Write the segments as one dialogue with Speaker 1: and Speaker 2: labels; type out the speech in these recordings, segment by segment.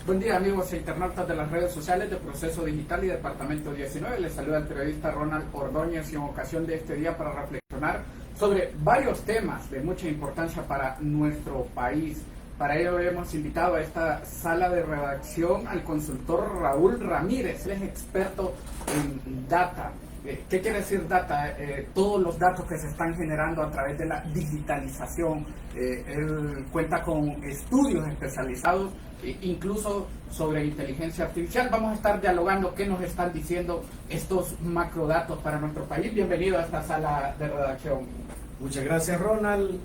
Speaker 1: Buen día amigos e internautas de las redes sociales de Proceso Digital y Departamento 19. Les saluda el periodista Ronald Ordóñez y en ocasión de este día para reflexionar sobre varios temas de mucha importancia para nuestro país. Para ello hemos invitado a esta sala de redacción al consultor Raúl Ramírez. Él es experto en data. ¿Qué quiere decir data? Todos los datos que se están generando a través de la digitalización. Él cuenta con estudios especializados, incluso sobre inteligencia artificial. Vamos a estar dialogando qué nos están diciendo estos macrodatos para nuestro país. Bienvenido a esta sala de redacción.
Speaker 2: Muchas gracias, Ronald.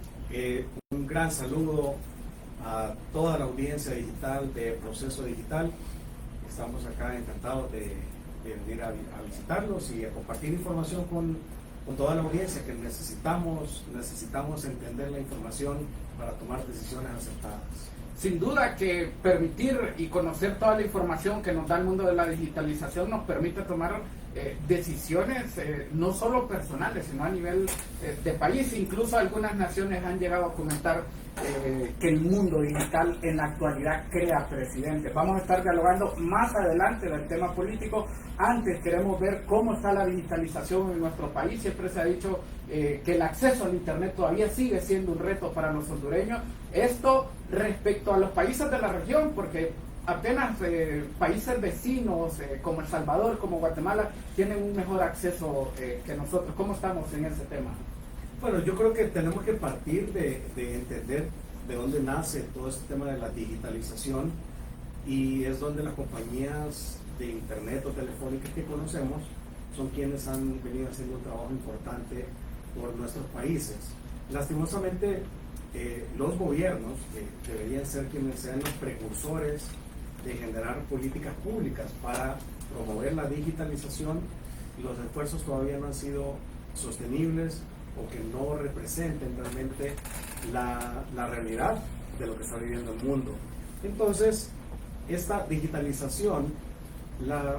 Speaker 2: Un gran saludo a toda la audiencia digital de Proceso Digital. Estamos acá encantados de venir a visitarlos y a compartir información con toda la audiencia que necesitamos entender la información para tomar decisiones acertadas.
Speaker 1: Sin duda que permitir y conocer toda la información que nos da el mundo de la digitalización nos permite tomar decisiones no solo personales, sino a nivel de país. Incluso algunas naciones han llegado a comentar que el mundo digital en la actualidad crea presidentes. Vamos a estar dialogando más adelante del tema político. Antes queremos ver cómo está la digitalización en nuestro país. Siempre se ha dicho que el acceso al internet todavía sigue siendo un reto para los hondureños. Esto respecto a los países de la región, porque apenas países vecinos como El Salvador, como Guatemala, tienen un mejor acceso que nosotros. ¿Cómo estamos en ese tema?
Speaker 2: Bueno, yo creo que tenemos que partir de entender de dónde nace todo este tema de la digitalización, y es donde las compañías de internet o telefónicas que conocemos son quienes han venido haciendo un trabajo importante por nuestros países. Lastimosamente, los gobiernos, que deberían ser quienes sean los precursores de generar políticas públicas para promover la digitalización, los esfuerzos todavía no han sido sostenibles o que no representen realmente la realidad de lo que está viviendo el mundo. Entonces, esta digitalización la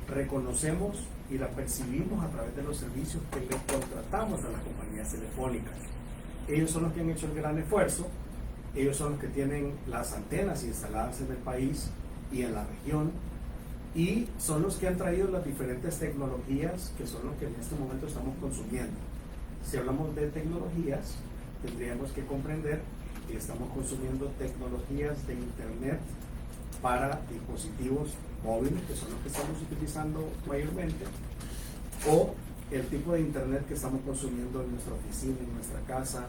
Speaker 2: reconocemos y la percibimos a través de los servicios que le contratamos a las compañías telefónicas. Ellos son los que han hecho el gran esfuerzo, ellos son los que tienen las antenas instaladas en el país y en la región, y son los que han traído las diferentes tecnologías que son los que en este momento estamos consumiendo. Si hablamos de tecnologías, tendríamos que comprender que estamos consumiendo tecnologías de internet para dispositivos móviles, que son los que estamos utilizando mayormente, o el tipo de internet que estamos consumiendo en nuestra oficina, en nuestra casa,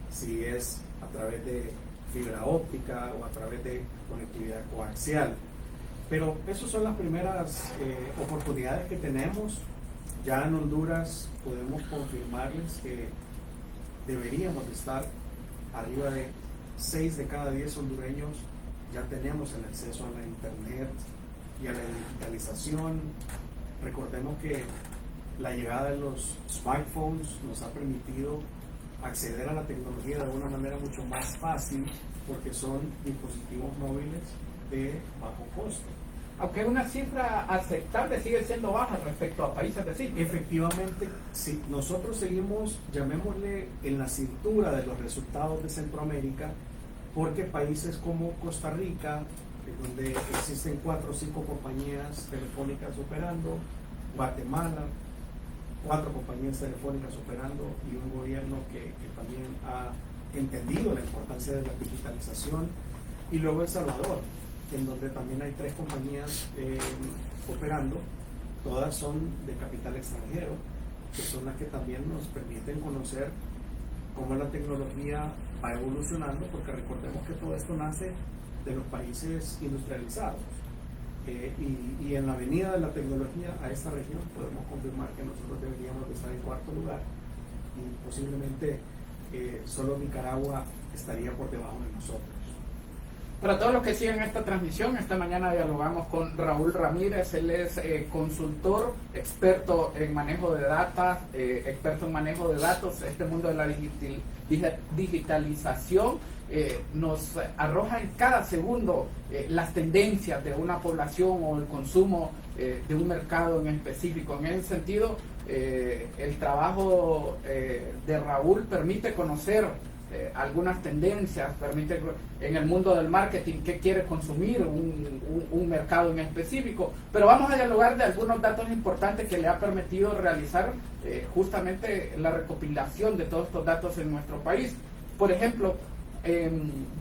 Speaker 2: si es a través de fibra óptica o a través de conectividad coaxial. Pero esas son las primeras oportunidades que tenemos. Ya en Honduras podemos confirmarles que deberíamos estar arriba de 6 de cada 10 hondureños. Ya tenemos el acceso a la internet y a la digitalización. Recordemos que la llegada de los smartphones nos ha permitido acceder a la tecnología de una manera mucho más fácil, porque son dispositivos móviles de bajo costo.
Speaker 1: Aunque una cifra aceptable, sigue siendo baja respecto a países vecinos.
Speaker 2: Efectivamente, si nosotros seguimos, llamémosle, en la cintura de los resultados de Centroamérica, porque países como Costa Rica, donde existen 4 o 5 compañías telefónicas operando, Guatemala, 4 compañías telefónicas operando, y un gobierno que también ha entendido la importancia de la digitalización, y luego El Salvador, en donde también hay 3 compañías operando. Todas son de capital extranjero, que son las que también nos permiten conocer cómo la tecnología va evolucionando, porque recordemos que todo esto nace de los países industrializados. Y en la venida de la tecnología a esta región podemos confirmar que nosotros deberíamos de estar en 4º lugar, y posiblemente solo Nicaragua estaría por debajo de nosotros.
Speaker 1: Para todos los que siguen esta transmisión, esta mañana dialogamos con Raúl Ramírez. Él es consultor, experto en manejo de data, experto en manejo de datos. Este mundo de la digitalización nos arroja en cada segundo las tendencias de una población o el consumo de un mercado en específico. En ese sentido, el trabajo de Raúl permite conocer algunas tendencias, permite en el mundo del marketing qué quiere consumir un mercado en específico, pero vamos a dialogar de algunos datos importantes que le ha permitido realizar justamente la recopilación de todos estos datos en nuestro país. Por ejemplo,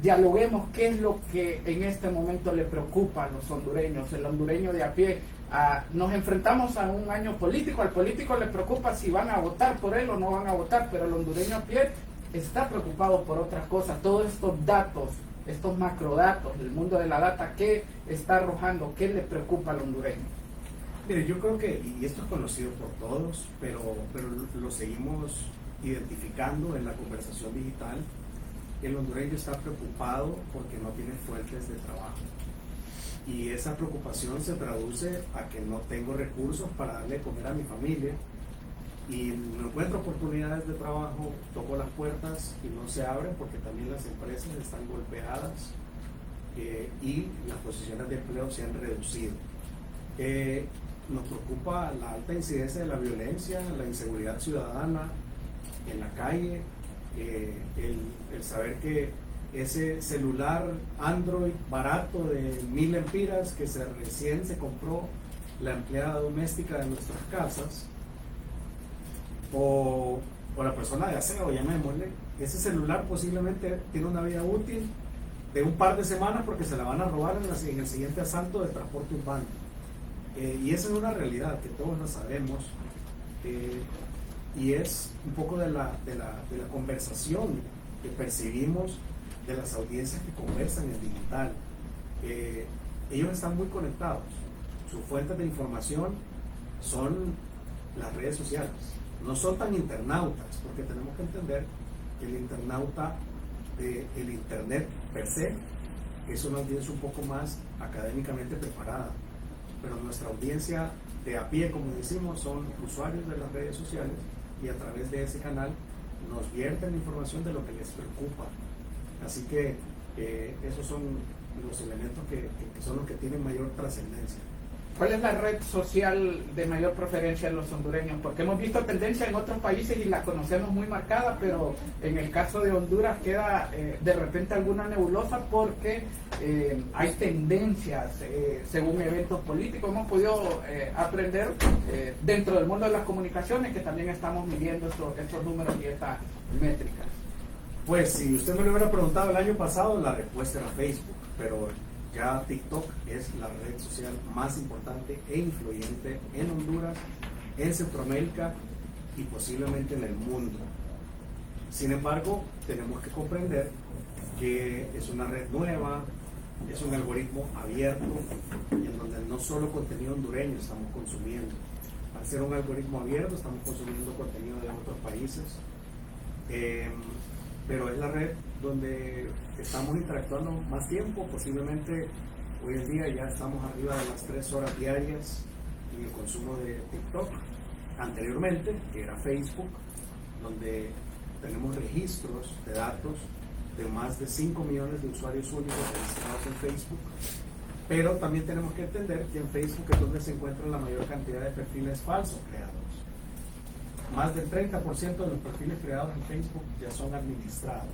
Speaker 1: dialoguemos qué es lo que en este momento le preocupa a los hondureños, el hondureño de a pie. Nos enfrentamos a un año político, al político le preocupa si van a votar por él o no van a votar, pero el hondureño a pie está preocupado por otras cosas. Todos estos datos, estos macrodatos, el mundo de la data, ¿qué está arrojando? ¿Qué le preocupa al hondureño?
Speaker 2: Mire, yo creo que, y esto es conocido por todos, pero lo seguimos identificando en la conversación digital, el hondureño está preocupado porque no tiene fuentes de trabajo. Y esa preocupación se traduce a que no tengo recursos para darle de comer a mi familia y no encuentro oportunidades de trabajo, toco las puertas y no se abren porque también las empresas están golpeadas y las posiciones de empleo se han reducido. Nos preocupa la alta incidencia de la violencia, la inseguridad ciudadana en la calle, el saber que ese celular Android barato de 1000 lempiras que recién se compró la empleada doméstica de nuestras casas o la persona de aseo, llamémosle, ese celular posiblemente tiene una vida útil de un par de semanas porque se la van a robar en el siguiente asalto de transporte urbano. Y esa es una realidad que todos lo sabemos y es un poco de la conversación que percibimos de las audiencias que conversan en digital. Ellos están muy conectados, sus fuentes de información son las redes sociales, no son tan internautas, porque tenemos que entender que el internauta el internet per se es una audiencia un poco más académicamente preparada, pero nuestra audiencia de a pie, como decimos, son usuarios de las redes sociales y a través de ese canal nos vierten información de lo que les preocupa. Así que esos son los elementos que son los que tienen mayor trascendencia.
Speaker 1: ¿Cuál es la red social de mayor preferencia en los hondureños? Porque hemos visto tendencia en otros países y la conocemos muy marcada, pero en el caso de Honduras queda de repente alguna nebulosa porque hay tendencias según eventos políticos. Hemos podido aprender dentro del mundo de las comunicaciones que también estamos midiendo estos números y estas métricas.
Speaker 2: Pues si usted me lo hubiera preguntado el año pasado, la respuesta era Facebook, pero ya TikTok es la red social más importante e influyente en Honduras, en Centroamérica y posiblemente en el mundo. Sin embargo, tenemos que comprender que es una red nueva, es un algoritmo abierto en donde no solo contenido hondureño estamos consumiendo. Al ser un algoritmo abierto estamos consumiendo contenido de otros países, pero es la red donde estamos interactuando más tiempo. Posiblemente hoy en día ya estamos arriba de las 3 horas diarias en el consumo de TikTok. Anteriormente, que era Facebook, donde tenemos registros de datos de más de 5 millones de usuarios únicos registrados en Facebook, pero también tenemos que entender que en Facebook es donde se encuentra la mayor cantidad de perfiles falsos creados. Más del 30% de los perfiles creados en Facebook ya son administrados.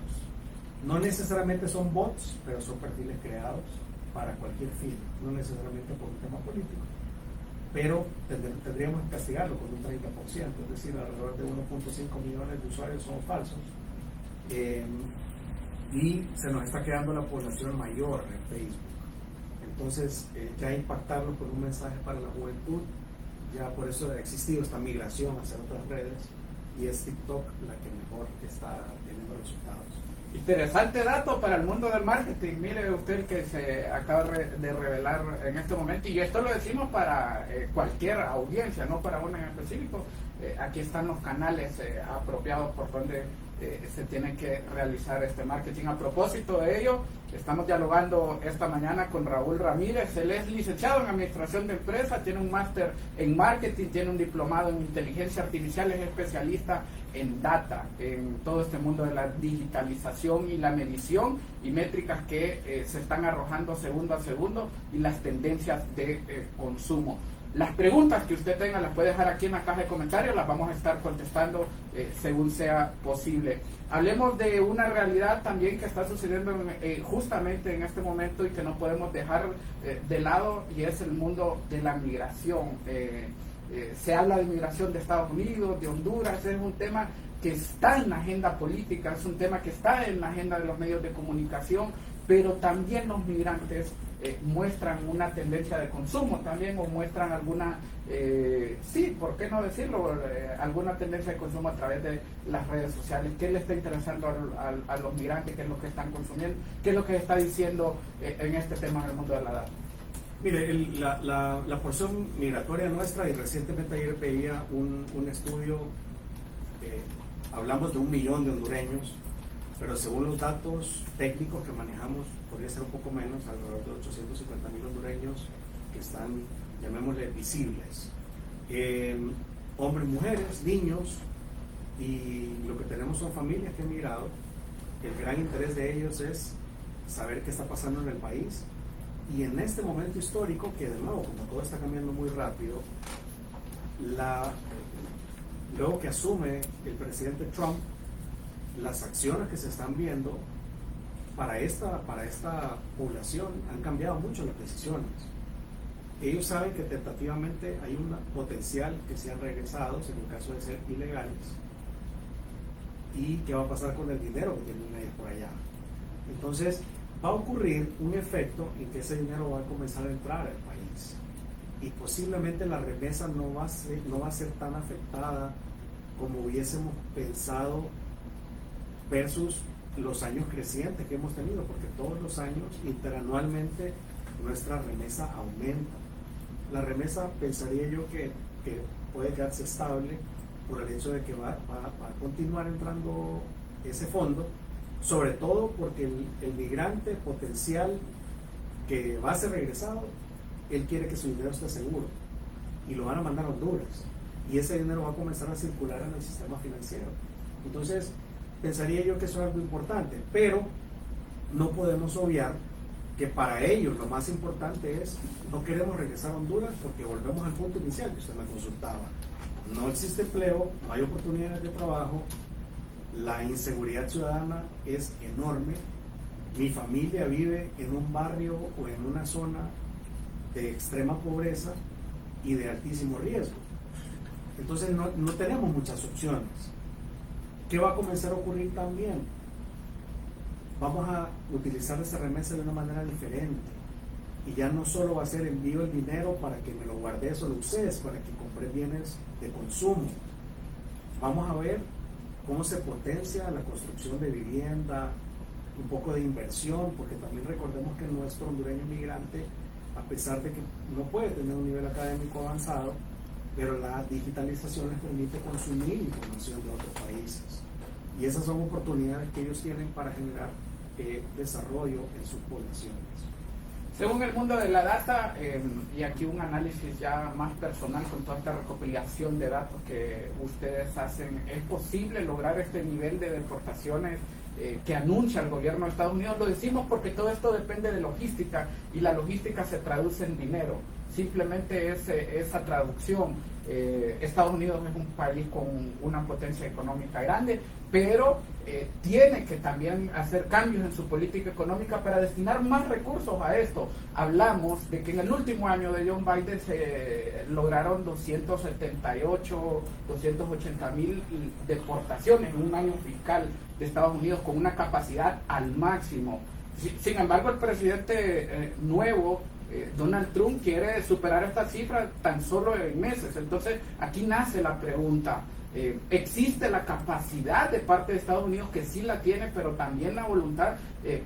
Speaker 2: No necesariamente son bots, pero son perfiles creados para cualquier fin, no necesariamente por un tema político. Pero tendríamos que castigarlo con un 30%, es decir, alrededor de 1.5 millones de usuarios son falsos. Y se nos está quedando la población mayor en Facebook. Entonces, ya impactarlo con un mensaje para la juventud, ya por eso ha existido esta migración hacia otras redes y es TikTok la que mejor está teniendo resultados.
Speaker 1: Interesante dato para el mundo del marketing. Mire usted que se acaba de revelar en este momento, y esto lo decimos para cualquier audiencia, no para una en específico. Aquí están los canales apropiados por donde se tiene que realizar este marketing. A propósito de ello, estamos dialogando esta mañana con Raúl Ramírez. Él es licenciado en Administración de Empresas, tiene un máster en Marketing, tiene un diplomado en Inteligencia Artificial, es especialista en data, en todo este mundo de la digitalización y la medición y métricas que se están arrojando segundo a segundo y las tendencias de consumo. Las preguntas que usted tenga las puede dejar aquí en la caja de comentarios, las vamos a estar contestando según sea posible. Hablemos de una realidad también que está sucediendo justamente en este momento y que no podemos dejar de lado, y es el mundo de la migración. Se habla de migración de Estados Unidos, de Honduras, es un tema que está en la agenda política, es un tema que está en la agenda de los medios de comunicación, pero también los migrantes muestran una tendencia de consumo también, o muestran alguna, sí, ¿por qué no decirlo? Alguna tendencia de consumo a través de las redes sociales. ¿Qué le está interesando a los migrantes? ¿Qué es lo que están consumiendo? ¿Qué es lo que está diciendo en este tema del mundo de la data?
Speaker 2: Mire, la porción migratoria nuestra, y recientemente ayer veía un estudio, hablamos de 1 millón de hondureños, pero según los datos técnicos que manejamos, podría ser un poco menos, alrededor de 850,000 hondureños que están, llamémosle, visibles. Hombres, mujeres, niños, y lo que tenemos son familias que han migrado. El gran interés de ellos es saber qué está pasando en el país. Y en este momento histórico, que de nuevo, como todo está cambiando muy rápido, luego que asume el presidente Trump, las acciones que se están viendo para esta población han cambiado mucho las decisiones. Ellos saben que tentativamente hay un potencial que sean regresados en el caso de ser ilegales. ¿Y qué va a pasar con el dinero que tienen ahí por allá? Entonces va a ocurrir un efecto en que ese dinero va a comenzar a entrar al país, y posiblemente la remesa no va a ser tan afectada como hubiésemos pensado versus los años crecientes que hemos tenido, porque todos los años interanualmente nuestra remesa aumenta. La remesa, pensaría yo que puede quedarse estable por el hecho de que va a continuar entrando ese fondo, sobre todo porque el migrante potencial que va a ser regresado, él quiere que su dinero esté seguro, y lo van a mandar a Honduras, y ese dinero va a comenzar a circular en el sistema financiero. Entonces pensaría yo que eso es algo importante, pero no podemos obviar que para ellos lo más importante es: no queremos regresar a Honduras porque volvemos al punto inicial que usted me consultaba. No existe empleo, no hay oportunidades de trabajo, la inseguridad ciudadana es enorme, mi familia vive en un barrio o en una zona de extrema pobreza y de altísimo riesgo. Entonces no tenemos muchas opciones. ¿Qué va a comenzar a ocurrir también? Vamos a utilizar esa remesa de una manera diferente, y ya no solo va a ser envío el dinero para que me lo guardes o lo uses para que compre bienes de consumo. Vamos a ver cómo se potencia la construcción de vivienda, un poco de inversión, porque también recordemos que nuestro hondureño inmigrante, a pesar de que no puede tener un nivel académico avanzado, pero la digitalización les permite consumir información de otros países, y esas son oportunidades que ellos tienen para generar desarrollo en sus poblaciones.
Speaker 1: Según el mundo de la data, y aquí un análisis ya más personal con toda esta recopilación de datos que ustedes hacen, ¿es posible lograr este nivel de deportaciones que anuncia el gobierno de Estados Unidos? Lo decimos porque todo esto depende de logística, y la logística se traduce en dinero. Simplemente es esa traducción. Estados Unidos es un país con una potencia económica grande, pero tiene que también hacer cambios en su política económica para destinar más recursos a esto. Hablamos de que en el último año de John Biden se lograron 280,000 deportaciones en un año fiscal de Estados Unidos, con una capacidad al máximo. Sin embargo, el presidente nuevo, Donald Trump, quiere superar esta cifra tan solo en meses. Entonces aquí nace la pregunta: ¿existe la capacidad de parte de Estados Unidos, que sí la tiene, pero también la voluntad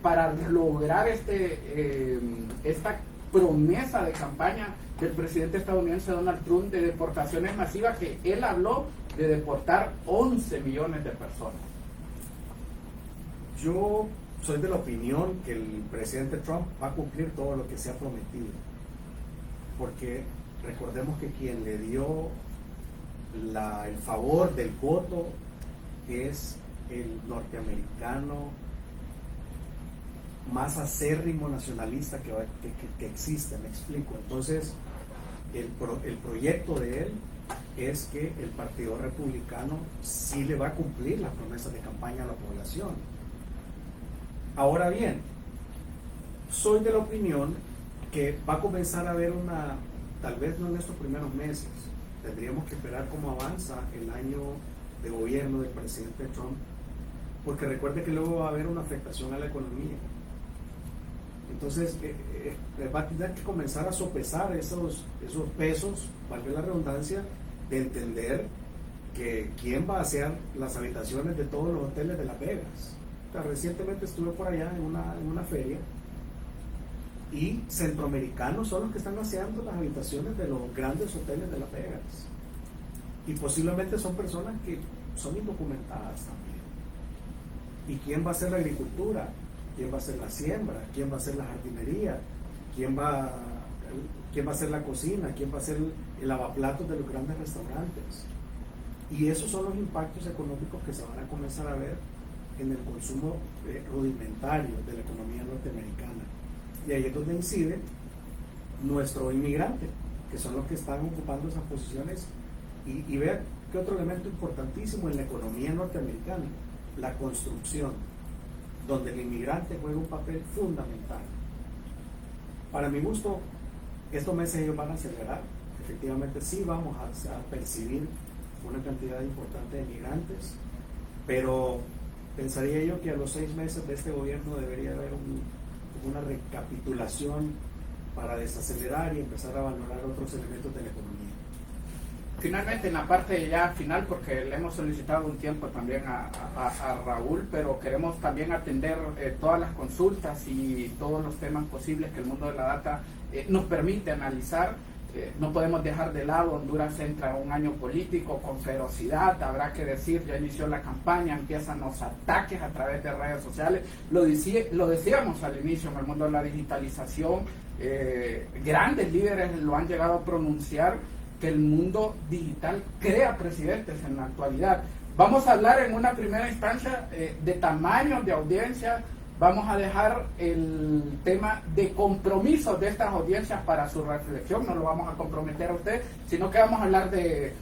Speaker 1: para lograr esta promesa de campaña del presidente estadounidense Donald Trump de deportaciones masivas, que él habló de deportar 11 millones de personas?
Speaker 2: Yo soy de la opinión que el presidente Trump va a cumplir todo lo que se ha prometido, porque recordemos que quien le dio el favor del voto es el norteamericano más acérrimo nacionalista que existe, me explico. Entonces el proyecto de él es que el Partido Republicano sí le va a cumplir las promesas de campaña a la población. Ahora bien, soy de la opinión que va a comenzar a haber tal vez no en estos primeros meses, tendríamos que esperar cómo avanza el año de gobierno del presidente Trump, porque recuerde que luego va a haber una afectación a la economía. Entonces va a tener que comenzar a sopesar esos pesos, valga la redundancia, de entender que quién va a hacer las habitaciones de todos los hoteles de Las Vegas. O sea, recientemente estuve por allá en una feria y centroamericanos son los que están haciendo las habitaciones de los grandes hoteles de Las Vegas. Y posiblemente son personas que son indocumentadas también. ¿Y quién va a hacer la agricultura? ¿Quién va a hacer la siembra? ¿Quién va a hacer la jardinería? ¿Quién va a hacer la cocina? ¿Quién va a hacer el lavaplatos de los grandes restaurantes? Y esos son los impactos económicos que se van a comenzar a ver en el consumo rudimentario de la economía norteamericana. Y ahí es donde incide nuestro inmigrante, que son los que están ocupando esas posiciones. Y vea que otro elemento importantísimo en la economía norteamericana, la construcción, donde el inmigrante juega un papel fundamental. Para mi gusto, estos meses ellos van a acelerar. Efectivamente sí vamos a percibir una cantidad importante de migrantes, pero pensaría yo que a los 6 meses de este gobierno debería haber una recapitulación para desacelerar y empezar a valorar otros elementos de la economía.
Speaker 1: Finalmente, en la parte ya final, porque le hemos solicitado un tiempo también a Raúl, pero queremos también atender todas las consultas y todos los temas posibles que el mundo de la data nos permite analizar. No podemos dejar de lado, Honduras entra a un año político con ferocidad, habrá que decir, ya inició la campaña, empiezan los ataques a través de redes sociales, lo decíamos al inicio en el mundo de la digitalización, grandes líderes lo han llegado a pronunciar, que el mundo digital crea presidentes en la actualidad. Vamos a hablar en una primera instancia de tamaños de audiencia, vamos a dejar el tema de compromisos de estas audiencias para su reflexión, no lo vamos a comprometer a usted, sino que vamos a hablar de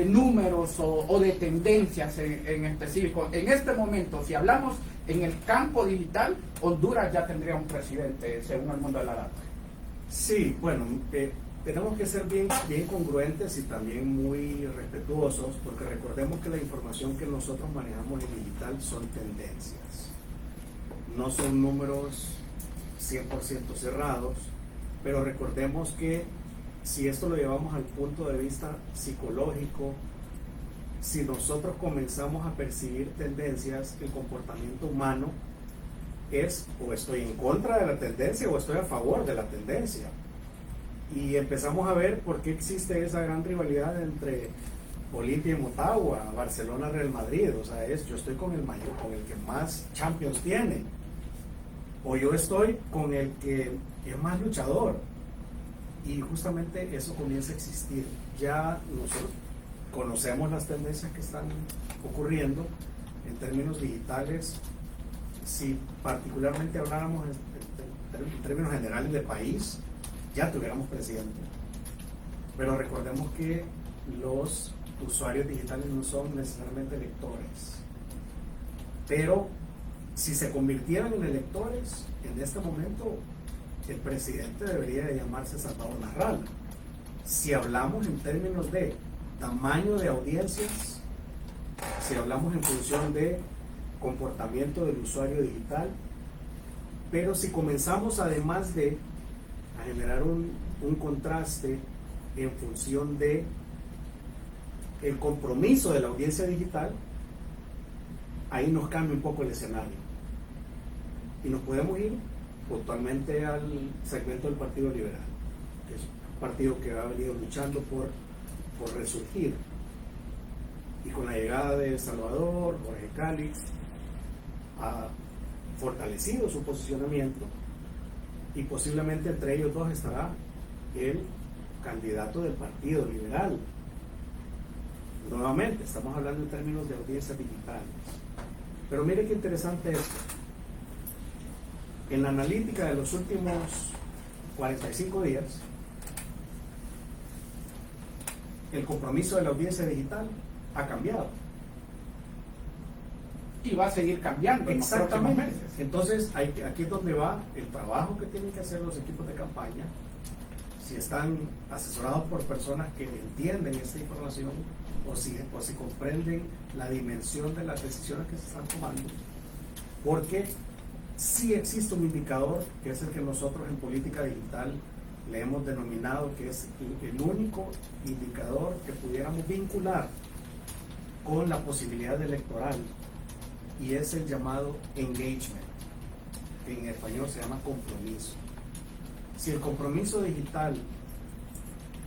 Speaker 1: números o de tendencias en específico. En este momento, si hablamos en el campo digital, Honduras ya tendría un presidente, según el mundo de la data.
Speaker 2: Sí, bueno, tenemos que ser bien congruentes y también muy respetuosos, porque recordemos que la información que nosotros manejamos en digital son tendencias. No son números 100% cerrados, pero recordemos que si esto lo llevamos al punto de vista psicológico, si nosotros comenzamos a percibir tendencias, el comportamiento humano es o estoy en contra de la tendencia o estoy a favor de la tendencia. Y empezamos a ver por qué existe esa gran rivalidad entre Olimpia y Motagua, Barcelona, Real Madrid. O sea, yo estoy con el mayor, con el que más Champions tiene, o yo estoy con el que es más luchador. Y justamente eso comienza a existir. Ya nosotros conocemos las tendencias que están ocurriendo en términos digitales. Si particularmente habláramos en términos generales de país, ya tuviéramos presidente. Pero recordemos que los usuarios digitales no son necesariamente electores. Pero si se convirtieran en electores, en este momento el presidente debería de llamarse Salvador Narral. Si hablamos en términos de tamaño de audiencias, si hablamos en función de comportamiento del usuario digital, pero si comenzamos además de a generar un contraste en función de el compromiso de la audiencia digital, ahí nos cambia un poco el escenario y nos podemos ir puntualmente al segmento del Partido Liberal, que es un partido que ha venido luchando por resurgir, y con la llegada de Salvador, Jorge Calix, ha fortalecido su posicionamiento, y posiblemente entre ellos dos estará el candidato del Partido Liberal. Nuevamente, estamos hablando en términos de audiencias digitales. Pero mire qué interesante esto. En la analítica de los últimos 45 días, el compromiso de la audiencia digital ha cambiado.
Speaker 1: Y va a seguir cambiando en los próximos meses.
Speaker 2: Entonces, aquí es donde va el trabajo que tienen que hacer los equipos de campaña. Si están asesorados por personas que entienden esta información o si comprenden la dimensión de las decisiones que se están tomando, porque sí existe un indicador que es el que nosotros en política digital le hemos denominado que es el único indicador que pudiéramos vincular con la posibilidad electoral, y es el llamado engagement, que en español se llama compromiso. Si el compromiso digital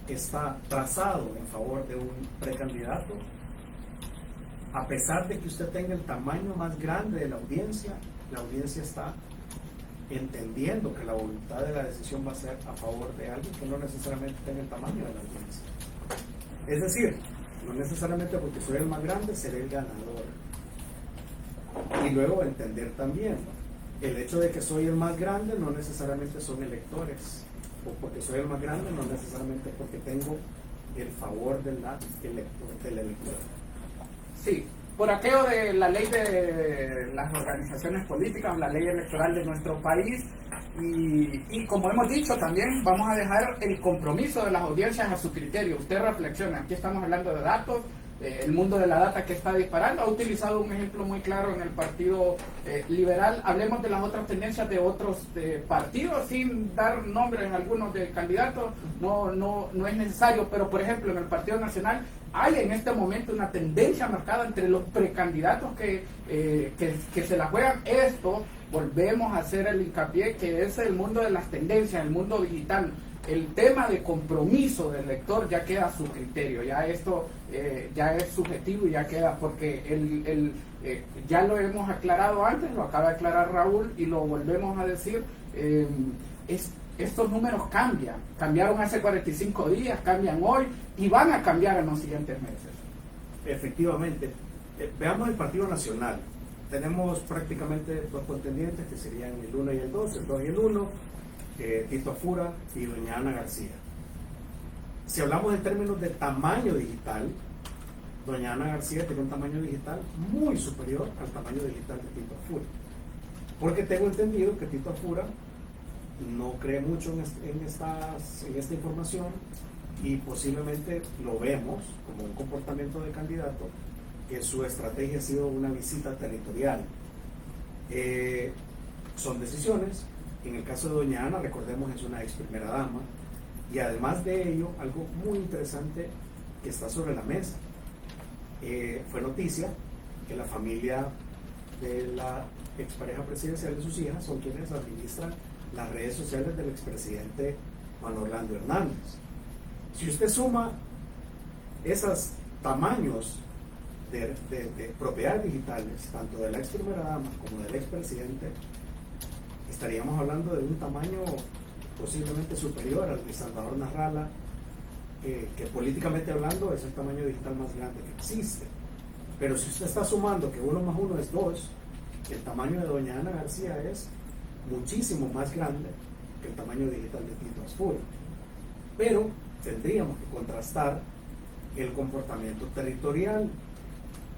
Speaker 2: está trazado en favor de un precandidato, a pesar de que usted tenga el tamaño más grande de la audiencia está entendiendo que la voluntad de la decisión va a ser a favor de alguien que no necesariamente tenga el tamaño de la audiencia. Es decir, no necesariamente porque soy el más grande seré el ganador. Y luego entender también, el hecho de que soy el más grande no necesariamente son electores, o porque soy el más grande no necesariamente porque tengo el favor del elector.
Speaker 1: Sí, por aquello de la ley de las organizaciones políticas, la ley electoral de nuestro país, y como hemos dicho también, vamos a dejar el compromiso de las audiencias a su criterio. Usted reflexiona, aquí estamos hablando de datos, el mundo de la data que está disparando. Ha utilizado un ejemplo muy claro en el Partido Liberal. Hablemos de las otras tendencias de otros partidos, sin dar nombres a algunos de candidatos, no es necesario, pero por ejemplo en el Partido Nacional hay en este momento una tendencia marcada entre los precandidatos que se la juegan. Esto, volvemos a hacer el hincapié, que es el mundo de las tendencias, el mundo digital. El tema de compromiso del lector ya queda a su criterio, ya esto ya es subjetivo y ya queda, porque ya lo hemos aclarado antes, lo acaba de aclarar Raúl y lo volvemos a decir, estos números cambiaron hace 45 días, cambian hoy y van a cambiar en los siguientes meses.
Speaker 2: Efectivamente, veamos el Partido Nacional. Tenemos prácticamente dos contendientes que serían el 1 y el 2, el 2 y el 1. Tito Afura y doña Ana García. Si hablamos en términos de tamaño digital, doña Ana García tiene un tamaño digital muy superior al tamaño digital de Tito Afura, porque tengo entendido que Tito Afura no cree mucho en esta información, y posiblemente lo vemos como un comportamiento de candidato, que su estrategia ha sido una visita territorial. Son decisiones. En el caso de doña Ana, recordemos, es una ex primera dama, y además de ello, algo muy interesante que está sobre la mesa. Fue noticia que la familia de la expareja presidencial de sus hijas son quienes administran las redes sociales del expresidente Juan Orlando Hernández. Si usted suma esos tamaños de propiedades digitales, tanto de la ex primera dama como del expresidente, estaríamos hablando de un tamaño posiblemente superior al de Salvador Narrala, que políticamente hablando es el tamaño digital más grande que existe. Pero si usted está sumando que 1 más 1 es 2, el tamaño de doña Ana García es muchísimo más grande que el tamaño digital de Tito Afura. Pero tendríamos que contrastar el comportamiento territorial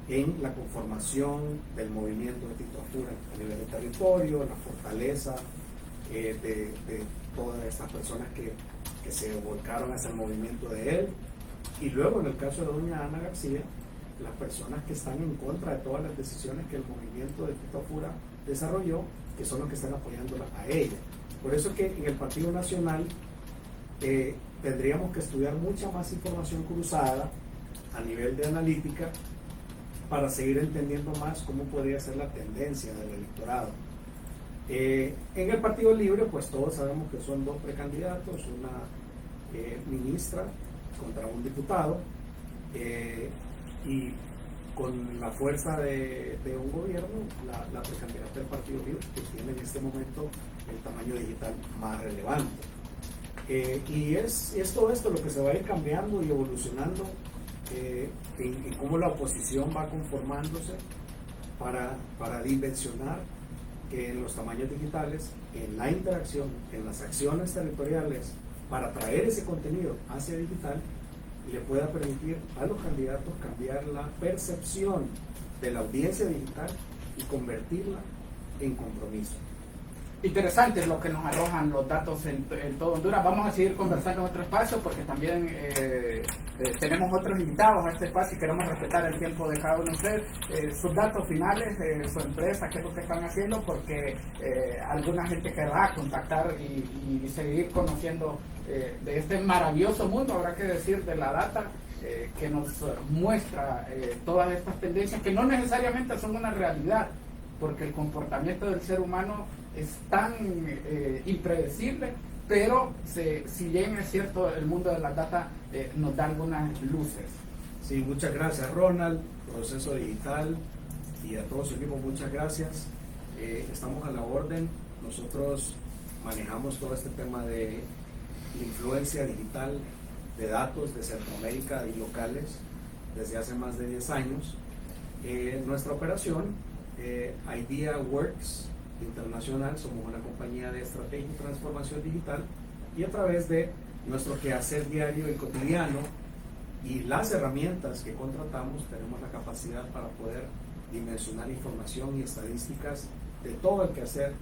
Speaker 2: en la conformación del movimiento de Tito Afura a nivel de territorio, la fortaleza de todas estas personas que se volcaron hacia el movimiento de él, y luego en el caso de doña Ana García, las personas que están en contra de todas las decisiones que el movimiento de Tito Afura desarrolló, que son los que están apoyándola a ella. Por eso que en el Partido Nacional tendríamos que estudiar mucha más información cruzada a nivel de analítica, para seguir entendiendo más cómo podría ser la tendencia del electorado. En el Partido Libre, pues todos sabemos que son 2 precandidatos, una ministra contra un diputado, y con la fuerza de un gobierno, la precandidata del Partido Libre, que tiene en este momento el tamaño digital más relevante. Y es todo esto lo que se va a ir cambiando y evolucionando, en cómo la oposición va conformándose para dimensionar que en los tamaños digitales, en la interacción, en las acciones territoriales, para traer ese contenido hacia digital, y le pueda permitir a los candidatos cambiar la percepción de la audiencia digital y convertirla en compromiso.
Speaker 1: Interesante lo que nos arrojan los datos en todo Honduras. Vamos a seguir conversando en otro espacio porque también tenemos otros invitados a este espacio y queremos respetar el tiempo de cada uno de ustedes. Sus datos finales, su empresa, qué es lo que están haciendo, porque alguna gente querrá contactar y seguir conociendo de este maravilloso mundo, habrá que decir, de la data, que nos muestra todas estas tendencias que no necesariamente son una realidad, porque el comportamiento del ser humano es tan impredecible, pero si bien es cierto, el mundo de la data nos da algunas luces.
Speaker 2: Sí, muchas gracias Ronald, Proceso Digital, y a todo su equipo, muchas gracias. Estamos a la orden. Nosotros manejamos todo este tema de influencia digital, de datos de Centroamérica y locales desde hace más de 10 años. Nuestra operación, Idea Works Internacional, somos una compañía de estrategia y transformación digital, y a través de nuestro quehacer diario y cotidiano y las herramientas que contratamos, tenemos la capacidad para poder dimensionar información y estadísticas de todo el quehacer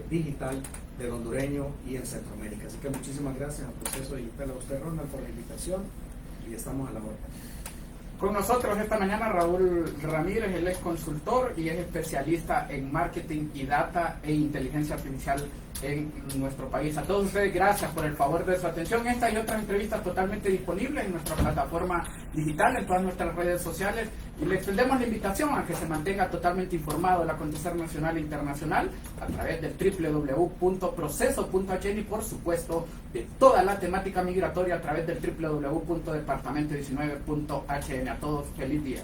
Speaker 2: digital del hondureño y en Centroamérica. Así que muchísimas gracias a Proceso Digital, a usted Ronald, por la invitación, y estamos a la orden.
Speaker 1: Con nosotros esta mañana Raúl Ramírez, él es consultor y es especialista en marketing y data e inteligencia artificial en nuestro país. A todos ustedes, gracias por el favor de su atención. Esta y otras entrevistas totalmente disponibles en nuestra plataforma digital, en todas nuestras redes sociales, y le extendemos la invitación a que se mantenga totalmente informado del acontecer nacional e internacional a través del www.proceso.hn y por supuesto de toda la temática migratoria a través del www.departamento19.hn. A todos, feliz día.